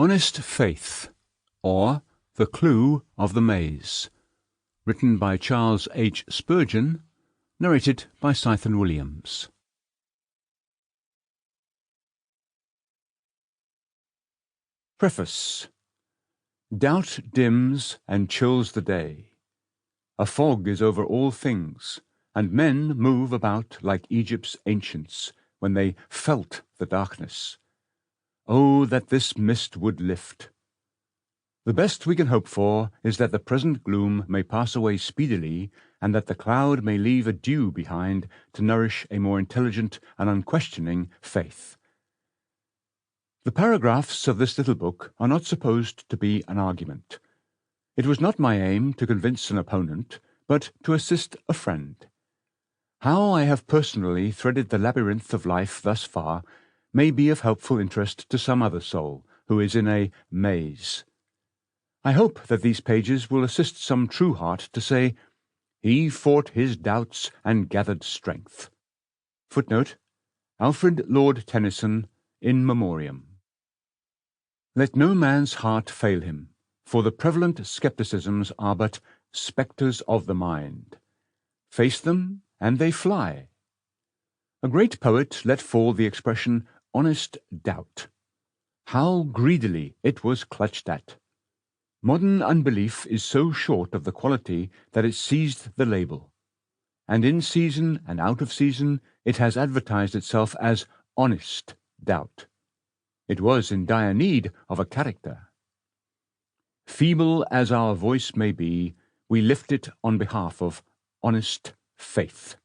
Honest Faith, or The Clue of the Maze, written by Charles H. Spurgeon, narrated by Saethon Williams. Preface. Doubt dims and chills the day. A fog is over all things, and men move about like Egypt's ancients when they felt the darkness. Oh, that this mist would lift! The best we can hope for is that the present gloom may pass away speedily, and that the cloud may leave a dew behind to nourish a more intelligent and unquestioning faith. The paragraphs of this little book are not supposed to be an argument. It was not my aim to convince an opponent, but to assist a friend. How I have personally threaded the labyrinth of life thus far may be of helpful interest to some other soul who is in a maze. I hope that these pages will assist some true heart to say, "He fought his doubts and gathered strength." Footnote: Alfred Lord Tennyson, In Memoriam. Let no man's heart fail him, for the prevalent skepticisms are but spectres of the mind. Face them, and they fly. A great poet let fall the expression honest doubt. How greedily it was clutched at! Modern unbelief is so short of the quality that it seized the label, and in season and out of season it has advertised itself as honest doubt. It was in dire need of a character. Feeble as our voice may be, we lift it on behalf of honest faith.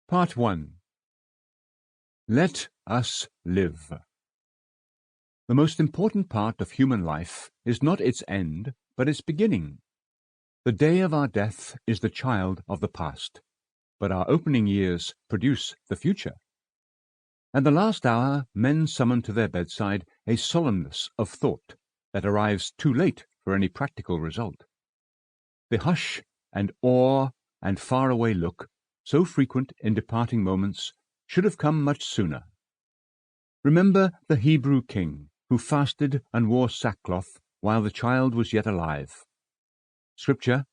Part 1. Let us live. The most important part of human life is not its end, but its beginning. The day of our death is the child of the past, but our opening years produce the future. At the last hour, men summon to their bedside a solemnness of thought that arrives too late for any practical result. The hush and awe and faraway look, so frequent in departing moments, should have come much sooner. Remember the Hebrew king who fasted and wore sackcloth while the child was yet alive. Scripture: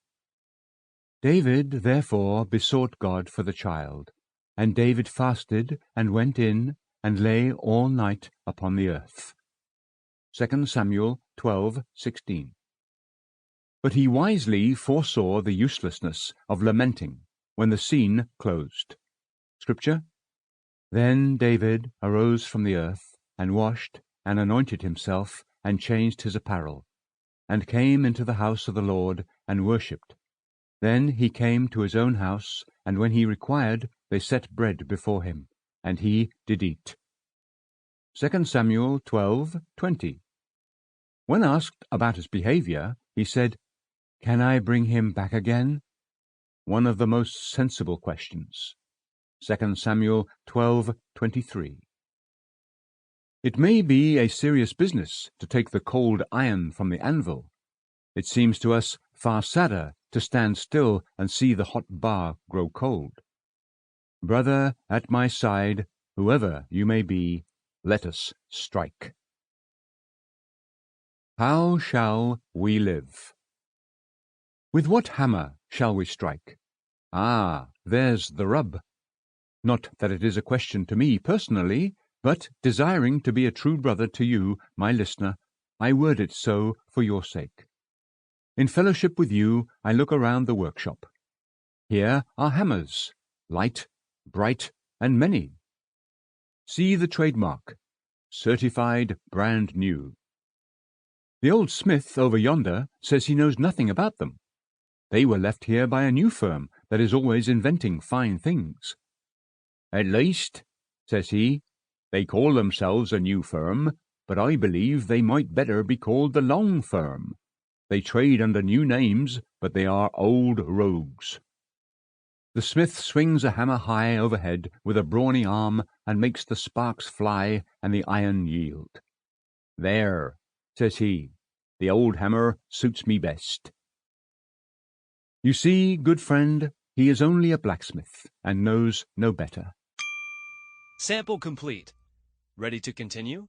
David therefore besought God for the child, and David fasted and went in and lay all night upon the earth. 2 Samuel 12:16. But he wisely foresaw the uselessness of lamenting when the scene closed. Scripture: Then David arose from the earth, and washed, and anointed himself, and changed his apparel, and came into the house of the Lord, and worshipped. Then he came to his own house, and when he required, they set bread before him, and he did eat. 2 Samuel 12:20. When asked about his behavior, he said, "Can I bring him back again?" One of the most sensible questions. 2 Samuel 12:23. It may be a serious business to take the cold iron from the anvil. It seems to us far sadder to stand still and see the hot bar grow cold. Brother at my side, whoever you may be, let us strike. How shall we live? With what hammer shall we strike? Ah, there's the rub. Not that it is a question to me personally, but desiring to be a true brother to you, my listener, I word it so for your sake. In fellowship with you, I look around the workshop. Here are hammers, light, bright, and many. See the trademark, certified brand new. The old smith over yonder says he knows nothing about them. They were left here by a new firm that is always inventing fine things. At least, says he, they call themselves a new firm, but I believe they might better be called the Long Firm. They trade under new names, but they are old rogues. The smith swings a hammer high overhead with a brawny arm and makes the sparks fly and the iron yield. There, says he, the old hammer suits me best. You see, good friend, he is only a blacksmith and knows no better. Sample complete. Ready to continue?